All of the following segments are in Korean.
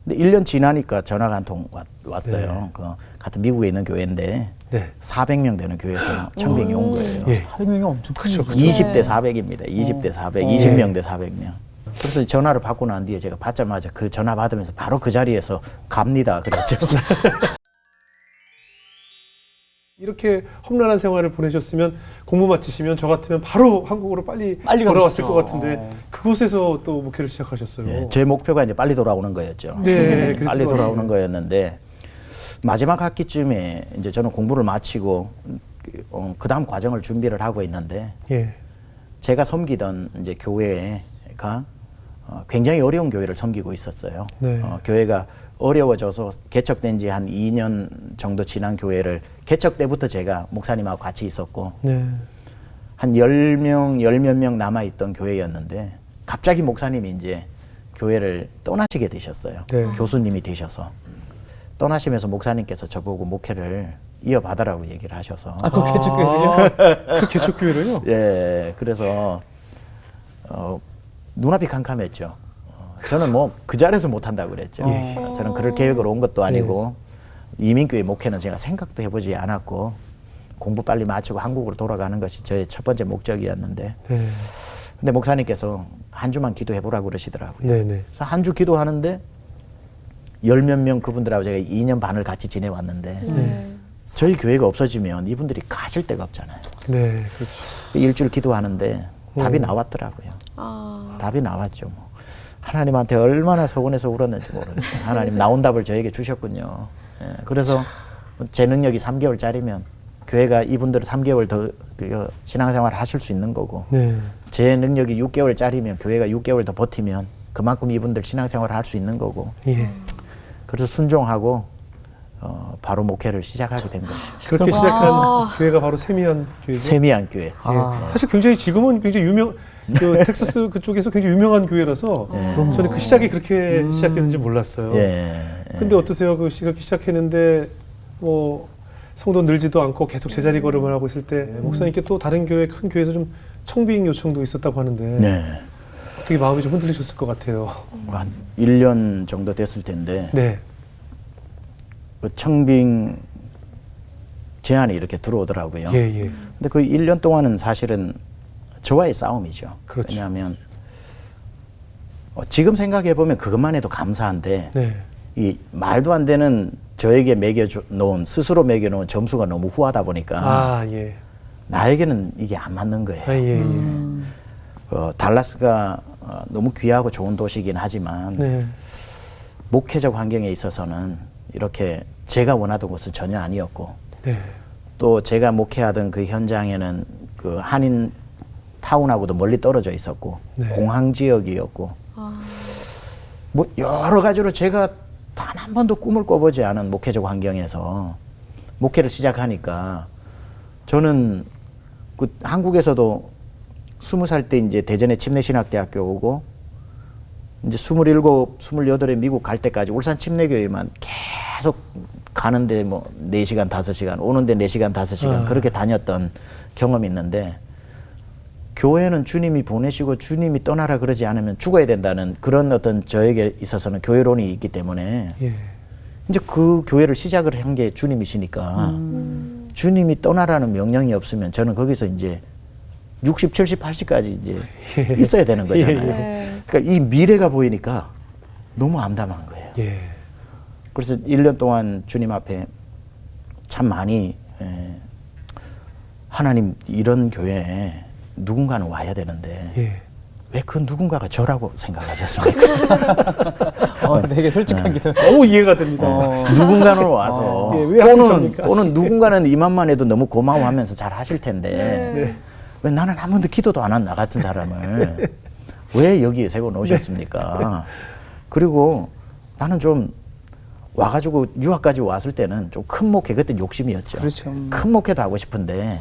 근데 1년 지나니까 전화가 한 통 왔어요. 네. 그 같은 미국에 있는 교회인데 네. 400명 되는 교회에서 청빙이 온 거예요. 예. 400명이 엄청 그쵸, 크죠. 그쵸. 20대 400입니다. 20대 400, 20명 대 400명. 그래서 전화를 받고 난 뒤에 제가 받자마자 그 전화 받으면서 바로 그 자리에서 갑니다 그랬죠. 이렇게 험난한 생활을 보내셨으면 공부 마치시면 저 같으면 바로 한국으로 빨리 빨리 돌아왔을 가고 것 싶죠. 같은데 그곳에서 또 목회를 시작하셨어요. 예, 제 목표가 이제 빨리 돌아오는 거였죠. 네, 그랬을 빨리 것 돌아오는 같아요. 거였는데 마지막 학기쯤에 이제 저는 공부를 마치고 그 다음 과정을 준비를 하고 있는데 예. 제가 섬기던 이제 교회가 굉장히 어려운 교회를 섬기고 있었어요. 네. 교회가 어려워져서 개척된 지 한 2년 정도 지난 교회를 개척 때부터 제가 목사님하고 같이 있었고 네. 한 10명, 열 몇 명 남아있던 교회였는데 갑자기 목사님이 이제 교회를 떠나시게 되셨어요. 네. 교수님이 되셔서. 떠나시면서 목사님께서 저보고 목회를 이어받으라고 얘기를 하셔서. 그 개척교회를요? 그 개척교회를요? 예, 그래서 눈앞이 캄캄했죠. 저는 뭐 그 자리에서 못한다고 그랬죠. 저는 그럴 계획으로 온 것도 아니고 이민교회 목회는 제가 생각도 해보지 않았고 공부 빨리 마치고 한국으로 돌아가는 것이 저의 첫 번째 목적이었는데 네. 근데 목사님께서 한 주만 기도해보라고 그러시더라고요. 네, 네. 그래서 한 주 기도하는데 열 몇 명 그분들하고 제가 2년 반을 같이 지내왔는데 저희 교회가 없어지면 이분들이 가실 데가 없잖아요. 네, 그렇죠. 일주일 기도하는데 답이 나왔더라고요. 답이 나왔죠. 뭐. 하나님한테 얼마나 서운해서 울었는지 모르겠어요. 하나님 나온 답을 저에게 주셨군요. 예, 그래서 제 능력이 3개월짜리면 교회가 이분들을 3개월 더 신앙생활을 하실 수 있는 거고 네. 제 능력이 6개월짜리면 교회가 6개월 더 버티면 그만큼 이분들 신앙생활을 할 수 있는 거고 예. 그래서 순종하고 바로 목회를 시작하게 된 거죠. 그렇게 시작한 교회가 바로 세미한 교회죠. 세미한 교회. 예. 사실 굉장히 지금은 굉장히 그 텍사스 그쪽에서 굉장히 유명한 교회라서 저는 그 시작이 그렇게 시작했는지 몰랐어요. 예. 근데 어떠세요? 그렇게 시작했는데 뭐 성도 늘지도 않고 계속 제자리 걸음을 하고 있을 때 목사님께 또 다른 교회 큰 교회에서 좀 청빙 요청도 있었다고 하는데 네. 어떻게 마음이 좀 흔들리셨을 것 같아요. 한 1년 정도 됐을 텐데 네. 그 청빙 제안이 이렇게 들어오더라고요. 예, 예. 근데 그 1년 동안은 사실은 저와의 싸움이죠. 그렇죠. 왜냐하면 지금 생각해 보면 그것만 해도 감사한데 네. 이 말도 안 되는 저에게 매겨놓은 스스로 매겨놓은 점수가 너무 후하다 보니까 아, 예. 나에게는 이게 안 맞는 거예요. 아, 예, 예. 달라스가 너무 귀하고 좋은 도시이긴 하지만 네. 목회적 환경에 있어서는 이렇게 제가 원하던 것은 전혀 아니었고 네. 또 제가 목회하던 그 현장에는 그 한인 타운하고도 멀리 떨어져 있었고 네. 공항 지역이었고 뭐 여러 가지로 제가 단 한 번도 꿈을 꿔보지 않은 목회적 환경에서 목회를 시작하니까 저는 그 한국에서도 20살 때 이제 대전에 침례신학대학교 오고 이제 27, 28에 미국 갈 때까지 울산 침례교회만 계속 가는데 뭐 4시간, 5시간, 오는데 4시간, 5시간 그렇게 다녔던 경험이 있는데 교회는 주님이 보내시고 주님이 떠나라 그러지 않으면 죽어야 된다는 그런 어떤 저에게 있어서는 교회론이 있기 때문에 예. 이제 그 교회를 시작을 한 게 주님이시니까 주님이 떠나라는 명령이 없으면 저는 거기서 이제 60, 70, 80까지 이제 있어야 되는 거잖아요. 예. 그러니까 이 미래가 보이니까 너무 암담한 거예요. 예. 그래서 1년 동안 주님 앞에 참 많이 하나님 이런 교회에 누군가는 와야 되는데 예. 왜 그 누군가가 저라고 생각하셨습니까? 되게 솔직한 기도. 너무 이해가 됩니다. 누군가는 와서 예, 왜 하필 저입니까? 또는 누군가는 이만만 해도 너무 고마워하면서 잘 하실 텐데 네. 왜 나는 한 번도 기도도 안 한 나 같은 사람을 왜 여기에 세워 놓으셨습니까? 그리고 나는 좀 와가지고 유학까지 왔을 때는 좀 큰 목회 그때 욕심이었죠. 그렇죠. 큰 목회도 하고 싶은데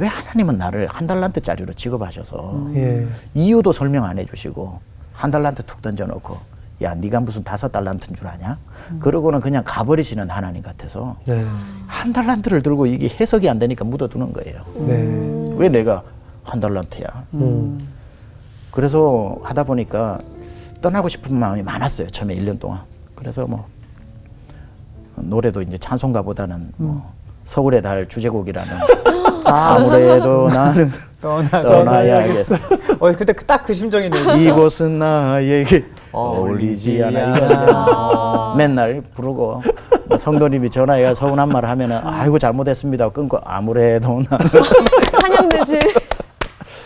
왜 하나님은 나를 한 달란트짜리로 취급하셔서 예. 이유도 설명 안 해주시고 한 달란트 툭 던져놓고 야 네가 무슨 5달란트인 줄 아냐? 그러고는 그냥 가버리시는 하나님 같아서 네. 한 달란트를 들고 이게 해석이 안 되니까 묻어두는 거예요. 네. 왜 내가 한 달란트야? 그래서 하다 보니까 떠나고 싶은 마음이 많았어요. 처음에 1년 동안. 그래서 뭐 노래도 이제 찬송가보다는 뭐 서울의 달 주제곡이라는 아무래도 나는 떠나야겠어. 그때 딱 그 심정이네요. 이곳은 나에게 어울리지 않아. 이거 맨날 부르고 뭐 성도님이 전화해가 서운한 말 하면은 아이고 잘못했습니다 끊고 아무래도 나는 찬양듯이.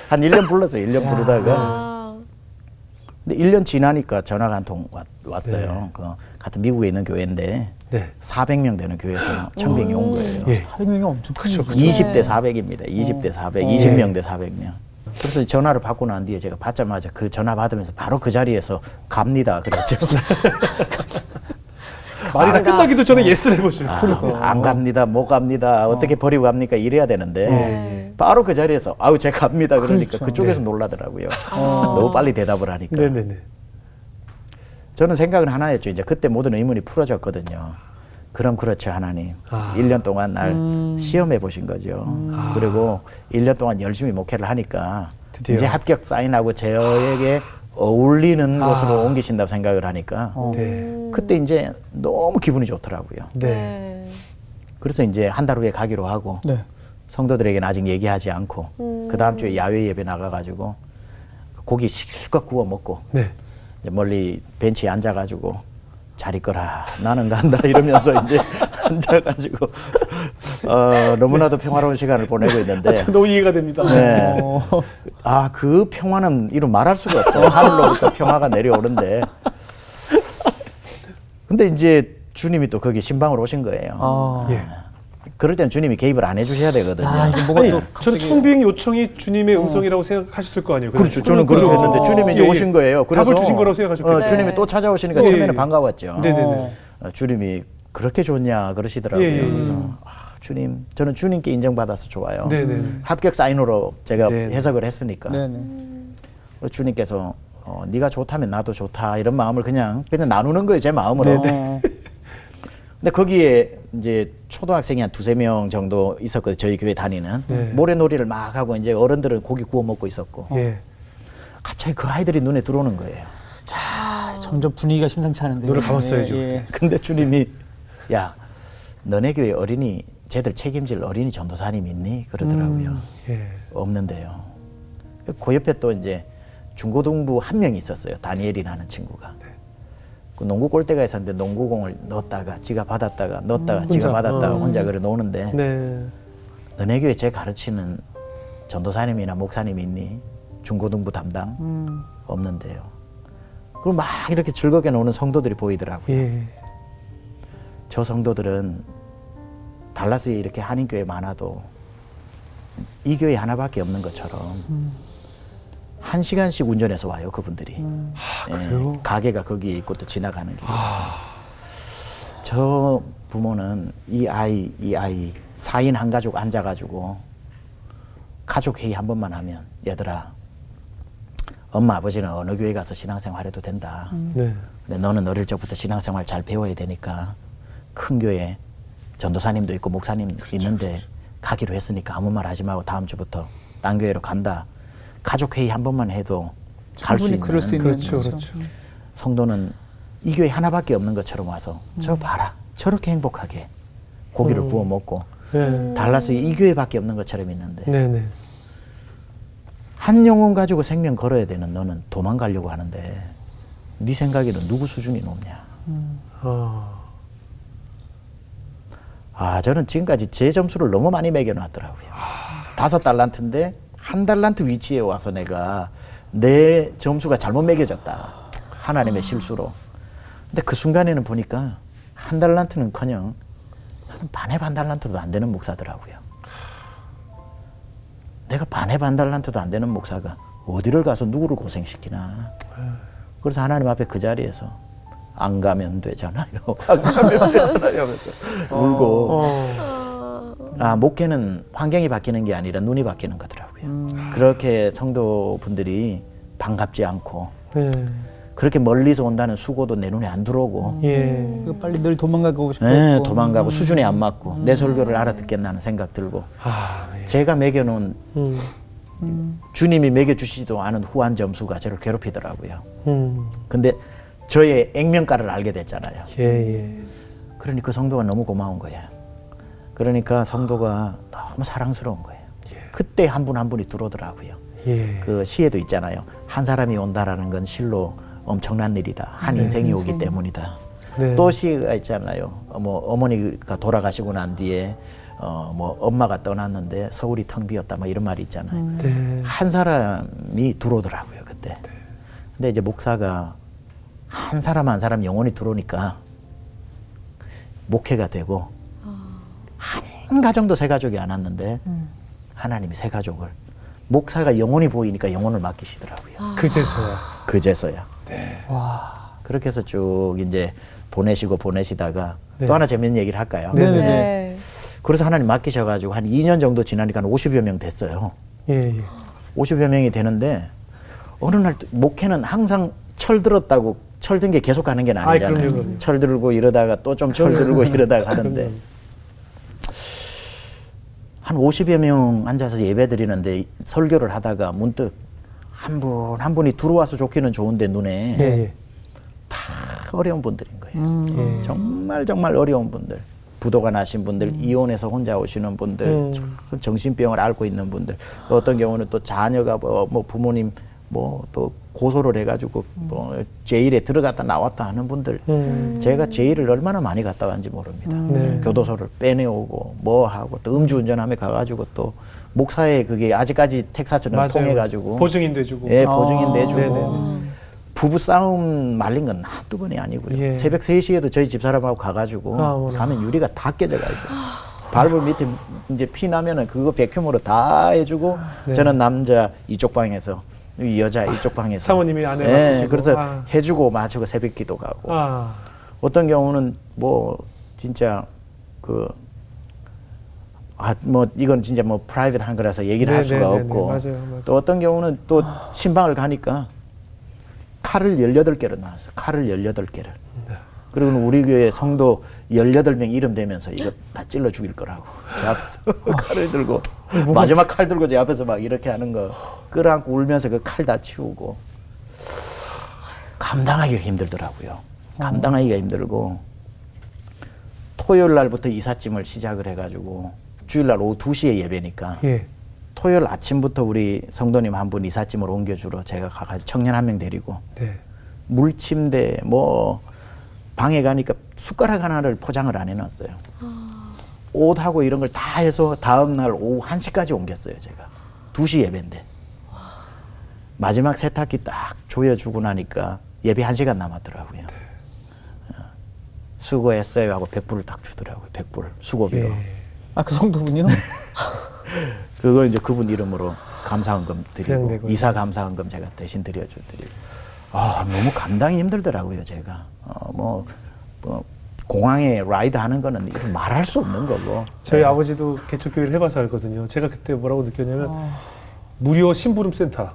한 1년 불렀어요. 1년 부르다가 아, 근데 1년 지나니까 전화가 한 통 왔어요. 네. 그 같은 미국에 있는 교회인데 네. 400명 되는 교회에서 청빙이 온 거예요. 예. 400명이 엄청 그쵸, 크죠. 20대 400입니다. 20대 400, 20명 대 400명. 그래서 전화를 받고 난 뒤에 제가 받자마자 그 전화 받으면서 바로 그 자리에서 갑니다 그랬죠. 말이 다 끝나기도 전에 예스를 해보죠. 안 갑니다, 못 갑니다, 어떻게 버리고 갑니까 이래야 되는데 네. 바로 그 자리에서 아우 제가 갑니다 그러니까 그렇죠. 그쪽에서 네. 놀라더라고요. 너무 빨리 대답을 하니까. 네네네. 저는 생각은 하나였죠. 이제 그때 모든 의문이 풀어졌거든요. 그럼 그렇죠 하나님. 1년 동안 날 시험해 보신 거죠. 그리고 1년 동안 열심히 목회를 하니까 드디어. 이제 합격 사인하고 저에게 어울리는 곳으로 옮기신다고 생각을 하니까 네. 그때 이제 너무 기분이 좋더라고요. 네. 네. 그래서 이제 한 달 후에 가기로 하고 네. 성도들에게는 아직 얘기하지 않고 그 다음 주에 야외 예배 나가가지고 고기 실컷 구워 먹고 네. 이제 멀리 벤치에 앉아가지고 잘 있거라 나는 간다 이러면서 이제 앉아가지고 너무나도 평화로운 시간을 보내고 있는데 저 너무 이해가 됩니다. 네. 그 평화는 이루 말할 수가 없어요. 하늘로부터 평화가 내려오는데 근데 이제 주님이 또 거기 신방으로 오신 거예요. 예. 그럴 때는 주님이 개입을 안 해주셔야 되거든요. 이게 뭐가 아니, 또 저는 갑자기 청빙 요청이 주님의 음성이라고 생각하셨을 거 아니에요. 그렇죠. 저는 그렇게 그죠? 했는데 주님이 이제 예, 예. 오신 거예요. 그래서 답을 주신 거라고 생각하셨겠죠. 주님이 또 찾아오시니까 예, 처음에는 예. 반가웠죠. 네네네. 주님이 그렇게 좋냐 그러시더라고요. 예, 예. 그래서 주님, 저는 주님께 인정받아서 좋아요. 네네. 합격 사인으로 제가 네네. 해석을 했으니까 네네. 주님께서 네가 좋다면 나도 좋다 이런 마음을 그냥 나누는 거예요. 제 마음으로. 근데 거기에 이제 초등학생이 한 2-3명 정도 있었거든요. 저희 교회 다니는. 네. 모래놀이를 막 하고 이제 어른들은 고기 구워 먹고 있었고 예. 갑자기 그 아이들이 눈에 들어오는 거예요. 점점 분위기가 심상치 않은데. 눈을 감았어야죠. 근데 주님이 야 너네 교회 어린이 쟤들 책임질 어린이 전도사님 있니? 그러더라고요. 예. 없는데요. 그 옆에 또 이제 중고등부 한 명이 있었어요. 다니엘이라는 친구가. 그 농구 골대가 있었는데 농구공을 넣었다가 지가 받았다가 넣었다가 지가 혼자. 받았다가 혼자 그래 노는데 네. 너네 교회 제 가르치는 전도사님이나 목사님이 있니? 중고등부 담당? 없는데요. 그리고 막 이렇게 즐겁게 노는 성도들이 보이더라고요. 예. 저 성도들은 달라스에 이렇게 한인교회 많아도 이 교회 하나밖에 없는 것처럼 1시간씩 운전해서 와요, 그분들이. 그래요? 가게가 거기에 있고 또 지나가는 길이라서. 저 부모는 이 아이 4인 한 가족 앉아가지고 가족 회의 한 번만 하면 얘들아 엄마 아버지는 어느 교회 가서 신앙생활 해도 된다. 네. 근데 너는 어릴 적부터 신앙생활 잘 배워야 되니까 큰 교회 전도사님도 있고 목사님 있는데 가기로 했으니까 아무 말 하지 말고 다음 주부터 딴 교회로 간다. 가족 회의 한 번만 해도 갈 수 충분히 있는, 그럴 수 있는 그렇죠, 거죠. 그렇죠. 성도는 이 교회 하나밖에 없는 것처럼 와서 저 봐라 저렇게 행복하게 고기를 구워 먹고 네. 달라스에 이 교회밖에 없는 것처럼 있는데 네네. 한 영혼 가지고 생명 걸어야 되는 너는 도망가려고 하는데 네 생각에는 누구 수준이 높냐. 저는 지금까지 제 점수를 너무 많이 매겨놨더라고요. 5달란트인데 1달란트 위치에 와서 내가 내 점수가 잘못 매겨졌다. 하나님의 실수로. 근데 그 순간에는 보니까 1달란트는커녕 나는 반의 반달란트도 안 되는 목사더라고요. 내가 반의 반달란트도 안 되는 목사가 어디를 가서 누구를 고생시키나. 그래서 하나님 앞에 그 자리에서 안 가면 되잖아요. 안 가면 되잖아요. 하면서 울고. 목회는 환경이 바뀌는 게 아니라 눈이 바뀌는 거더라고요. 그렇게 성도분들이 반갑지 않고 네. 그렇게 멀리서 온다는 수고도 내 눈에 안 들어오고 예. 빨리 늘 도망가고 싶고 도망가고 수준이 안 맞고 내 설교를 알아듣겠나 하는 생각 들고 예. 제가 매겨놓은 주님이 매겨주시지도 않은 후한 점수가 저를 괴롭히더라고요. 근데 저의 액면가를 알게 됐잖아요. 예. 그러니 그 성도가 너무 고마운 거예요. 그러니까 성도가 너무 사랑스러운 거예요. 그때 한 분 한 분이 들어오더라고요. 예. 그 시에도 있잖아요. 한 사람이 온다라는 건 실로 엄청난 일이다. 한 네, 인생이 인생. 오기 때문이다. 네. 또 시가 있잖아요. 뭐 어머니가 돌아가시고 난 뒤에 뭐 엄마가 떠났는데 서울이 텅 비었다. 뭐 이런 말이 있잖아요. 네. 한 사람이 들어오더라고요 그때. 근데 이제 목사가 한 사람 한 사람 영혼이 들어오니까 목회가 되고 한 가정도 세 가족이 안 왔는데 하나님이 세 가족을 목사가 영혼이 보이니까 영혼을 맡기시더라고요. 그제서야. 그제서야. 와. 그렇게 해서 쭉 이제 보내시다가 네. 또 하나 재밌는 얘기를 할까요? 네. 네. 그래서 하나님 맡기셔가지고 한 2년 정도 지나니까 한 50여 명 됐어요. 예. 50여 명이 되는데 어느 날 또 목회는 항상 철들었다고 철든 게 계속 가는 게 아니잖아요. 그럼요. 철들고 이러다가 또 좀 철들고 이러다가 하는데 그럼요. 한 50여 명 앉아서 예배 드리는데 설교를 하다가 문득 한 분 한 분이 들어와서 좋기는 좋은데 눈에 예. 다 어려운 분들인 거예요. 예. 정말 어려운 분들. 부도가 나신 분들, 이혼해서 혼자 오시는 분들, 정신병을 앓고 있는 분들, 또 어떤 경우는 또 자녀가 뭐 부모님 뭐 또 고소를 해가지고 뭐 제일에 들어갔다 나왔다 하는 분들, 제가 제일을 얼마나 많이 갔다 왔는지 모릅니다. 네. 교도소를 빼내오고 뭐 하고 또 음주운전하며 가가지고 또 목사의 그게 아직까지 텍사스는 맞아요. 통해가지고 보증인 돼주고. 예, 보증인 내주고 네네네. 부부 싸움 말린 건 한두 번이 아니고요. 예. 새벽 3시에도 저희 집사람하고 가가지고 어머나. 가면 유리가 다 깨져가 있어요. 밟을 밑에 이제 피 나면은 그거 백큐으로 다 해주고 네. 저는 남자 이쪽 방에서 이 여자 이쪽 방에서 사모님이 아내 예, 맡으시고. 그래서 아. 해주고 마치고 새벽 기도 가고 아. 어떤 경우는 뭐 진짜 뭐 이건 진짜 뭐 프라이빗한 거라서 얘기를 할 수가 네네네네. 없고 맞아요. 또 어떤 경우는 또 신방을 가니까 칼을 18개를 나왔어요. 칼을 18개를. 네. 그리고 우리 교회 성도 18명 이름 대면서 이거 다 찔러 죽일 거라고 제 앞에서 칼을 들고 마지막 칼 들고 제 앞에서 막 이렇게 하는 거 끌어안고 울면서 그 칼 다 치우고 감당하기가 힘들더라고요. 감당하기가 힘들고 토요일 날부터 이삿짐을 시작을 해가지고 주일날 오후 2시에 예배니까 예. 토요일 아침부터 우리 성도님 한 분 이삿짐을 옮겨주러 제가 가가지고 청년 한 명 데리고 네. 물침대 뭐 방에 가니까 숟가락 하나를 포장을 안 해놨어요. 옷하고 이런 걸 다 해서 다음날 오후 1시까지 옮겼어요. 제가 2시 예배인데 마지막 세탁기 딱 조여주고 나니까 예배 1시간 남았더라고요. 수고했어요 하고 100불을 딱 주더라고요. 100불 수고비로. 예. 아, 그 정도군요. 그거 이제 그분 이름으로 감사헌금 그냥 드리고 내고 이사 감사헌금 제가 대신 드리고 너무 감당이 힘들더라고요. 제가 뭐 공항에 라이드 하는 거는 이거 말할 수 없는 거고. 저희 아버지도 개척교회를 해봐서 알거든요. 제가 그때 뭐라고 느꼈냐면 무료 심부름 센터.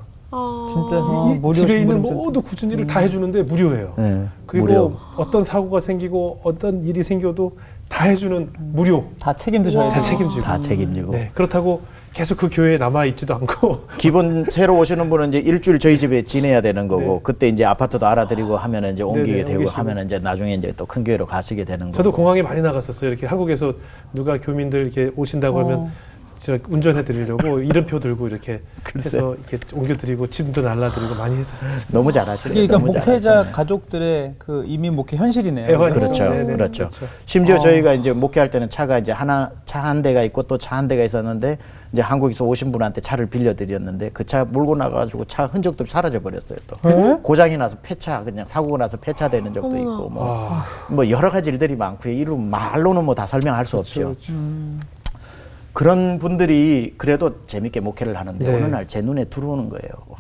진짜 이 집에 있는 모든 굳은 일을 다 해주는데 무료예요. 네, 그리고 무료. 어떤 사고가 생기고 어떤 일이 생겨도 다 해주는 무료. 다 책임도 져야 다 돼요. 책임지고. 다 책임지고. 네, 그렇다고 계속 그 교회에 남아 있지도 않고. 기본 새로 오시는 분은 이제 일주일 저희 집에 지내야 되는 거고 네. 그때 이제 아파트도 알아드리고 하면은 이제 옮기게 네네, 되고 옮기시고. 하면은 이제 나중에 이제 또 큰 교회로 가시게 되는 거고. 저도 공항에 많이 나갔었어요. 이렇게 한국에서 누가 교민들 이렇게 오신다고 하면 저 운전해 드리려고 이름표 들고 이렇게 글쎄. 해서 이렇게 옮겨드리고 짐도 날라드리고 많이 했었어요. 너무 잘하시네요. 그러니까 너무 목회자 잘하시네. 가족들의 그 이민 목회 현실이네요. 애환이죠. 그렇죠. 네네, 그렇죠. 그렇죠. 심지어 저희가 이제 목회할 때는 차가 이제 차 한 대가 있고 또 차 한 대가 있었는데 이제 한국에서 오신 분한테 차를 빌려드렸는데 그 차 몰고 나가지고 차 흔적도 사라져 버렸어요. 또 고장이 나서 폐차 그냥 사고가 나서 폐차되는 적도 있고 뭐 여러 가지 일들이 많고요. 이루 말로는 뭐 다 설명할 수 없죠. 그렇죠. 그런 분들이 그래도 재밌게 목회를 하는데 네. 어느 날 제 눈에 들어오는 거예요. 와,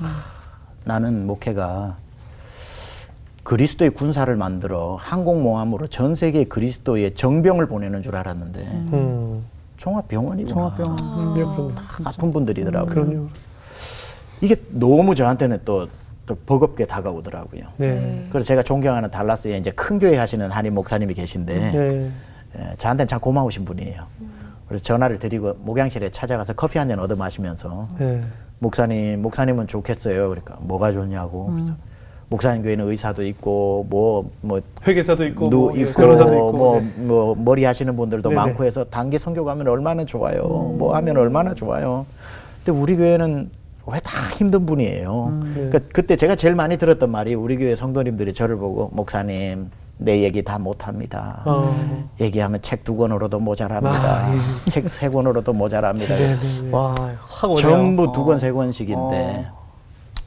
나는 목회가 그리스도의 군사를 만들어 항공모함으로 전 세계 그리스도의 정병을 보내는 줄 알았는데 종합병원이구나. 종합병원. 그럼요. 아픈 분들이더라고요. 그럼요. 이게 너무 저한테는 또 버겁게 다가오더라고요. 네. 그래서 제가 존경하는 달라스에 이제 큰 교회 하시는 한인 목사님이 계신데 네. 저한테는 참 고마우신 분이에요. 그래서 전화를 드리고 목양실에 찾아가서 커피 한 잔 얻어 마시면서 네. 목사님은 좋겠어요. 그러니까 뭐가 좋냐고. 그래서 목사님 교회는 의사도 있고 뭐 회계사도 있고 누 뭐, 예, 있고 변호사도 있고 뭐 머리 하시는 분들도 네네. 많고 해서 단기 선교 가면 얼마나 좋아요. 뭐 하면 얼마나 좋아요. 근데 우리 교회는 왜 다 힘든 분이에요. 그러니까 그때 제가 제일 많이 들었던 말이 우리 교회 성도님들이 저를 보고 목사님 내 얘기 다 못합니다. 얘기하면 책 2권으로도 모자랍니다. 책 3권으로도 모자랍니다. 와, 확 오네요. 전부 2권, 3권씩인데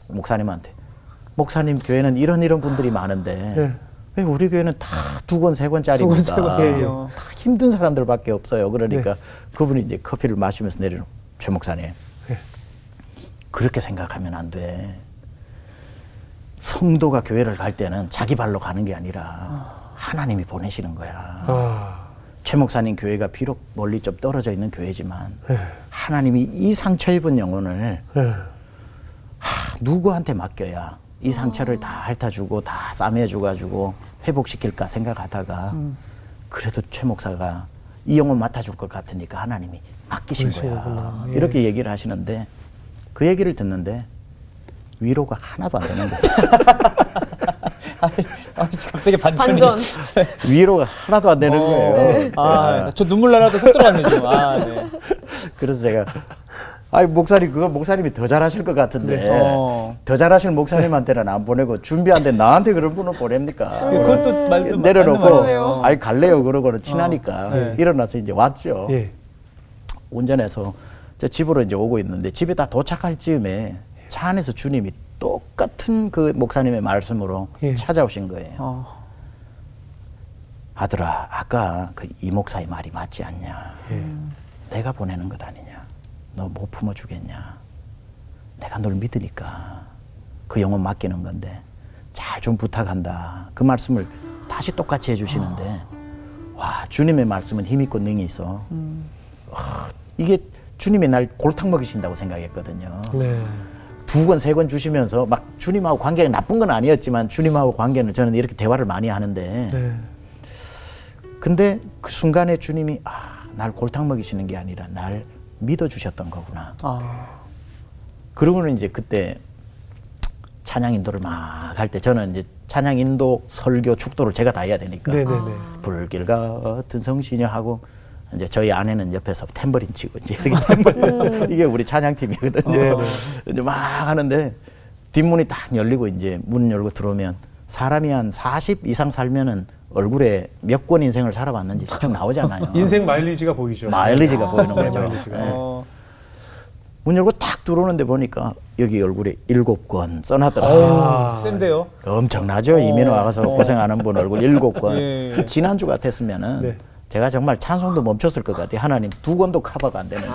목사님한테 목사님 교회는 이런 분들이 많은데 네. 왜 우리 교회는 다 2권, 3권짜리입니까? 2권, 3권이에요. 다 힘든 사람들밖에 없어요. 그러니까 그분이 이제 커피를 마시면서 내리는 최 목사님 그렇게 생각하면 안 돼. 성도가 교회를 갈 때는 자기 발로 가는 게 아니라 하나님이 보내시는 거야. 최 목사님 교회가 비록 멀리 좀 떨어져 있는 교회지만 하나님이 이 상처 입은 영혼을 누구한테 맡겨야 이 상처를 다 핥아주고 다 싸매주가지고 회복시킬까 생각하다가 그래도 최 목사가 이 영혼 맡아줄 것 같으니까 하나님이 맡기신 거야. 그러시구나. 예. 이렇게 얘기를 하시는데 그 얘기를 듣는데 위로가 하나도 안 되는 거예요. 갑자기 반전이. 반전. 위로가 하나도 안 되는 거예요. 그러니까 아, 저 눈물 나라도 속 들어갔네 지금. 아, 네. 그래서 제가 목사님 그거 목사님이 더 잘하실 것 같은데 더 잘하실 목사님한테는 안 보내고 준비한데 나한테 그런 분을 보냅니까? 그것도 말도 내려놓고 맞네요. 갈래요 그러고는 친하니까 네. 일어나서 이제 왔죠. 예. 운전해서 저 집으로 이제 오고 있는데 집에 다 도착할 즈음에 차 안에서 주님이 똑같은 그 목사님의 말씀으로 예. 찾아오신 거예요. 아들아, 아까 그 이 목사의 말이 맞지 않냐? 내가 보내는 것 아니냐? 너 못 품어주겠냐? 내가 널 믿으니까 그 영혼 맡기는 건데 잘 좀 부탁한다. 그 말씀을 다시 똑같이 해주시는데 와, 주님의 말씀은 힘 있고 능이 있어. 이게 주님이 날 골탕 먹이신다고 생각했거든요. 네. 2권, 3권 주시면서 막 주님하고 관계가 나쁜 건 아니었지만 주님하고 관계는 저는 이렇게 대화를 많이 하는데 네. 근데 그 순간에 주님이 날 골탕 먹이시는 게 아니라 날 믿어주셨던 거구나. 그러고는 이제 그때 찬양 인도를 막 할 때 저는 이제 찬양 인도, 설교, 축도를 제가 다 해야 되니까 네네네. 불길 같은 성신여 하고 이제 저희 아내는 옆에서 탬버린 치고 이제 이렇게 탬버린 이게 우리 찬양팀이거든요. 네네. 이제 막 하는데 뒷문이 딱 열리고 이제 문 열고 들어오면 사람이 한 40 이상 살면은 얼굴에 몇 권 인생을 살아봤는지 쭉 나오잖아요. 인생 마일리지가 보이죠. 마일리지가 보이는 거죠. 마일리지가. 네. 문 열고 딱 들어오는데 보니까 여기 얼굴에 7권 써놨더라고요. 센데요. 엄청나죠. 이민 와서 고생하는 분 얼굴 7권. 예. 지난주 같았으면은 네. 제가 정말 찬송도 멈췄을 것 같아요. 하나님 2권도 커버가 안 되는데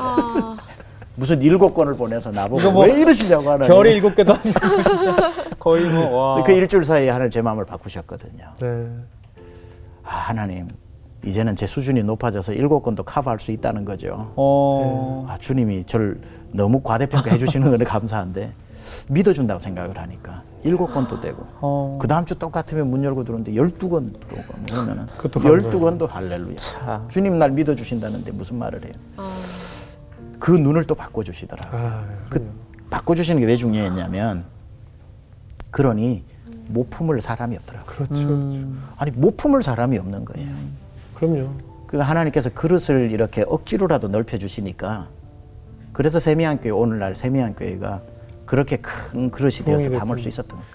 무슨 7권을 보내서 나보고 이거 뭐 왜 이러시냐고 하는. 별이 7개도 아니고 진짜 거의 뭐 와. 그 일주일 사이에 하나님 제 마음을 바꾸셨거든요. 네. 하나님 이제는 제 수준이 높아져서 7권도 커버할 수 있다는 거죠. 주님이 저를 너무 과대평가해 주시는 거는 감사한데 믿어준다고 생각을 하니까 7권도 되고 그 다음 주 똑같으면 문 열고 들어오는데 12권 들어오고 그러면은 그것도 12권도 할렐루야. 주님 날 믿어주신다는데 무슨 말을 해요. 그 눈을 또 바꿔주시더라고요. 바꿔주시는 게 왜 중요했냐면 그러니 못 품을 사람이 없더라고요. 그렇죠. 아니 못 품을 사람이 없는 거예요. 그럼요. 그 하나님께서 그릇을 이렇게 억지로라도 넓혀주시니까 그래서 세미한교회 오늘날 세미한교회가 그렇게 큰 그릇이 되어서 부흥이 담을 됐군요. 수 있었던 거예요.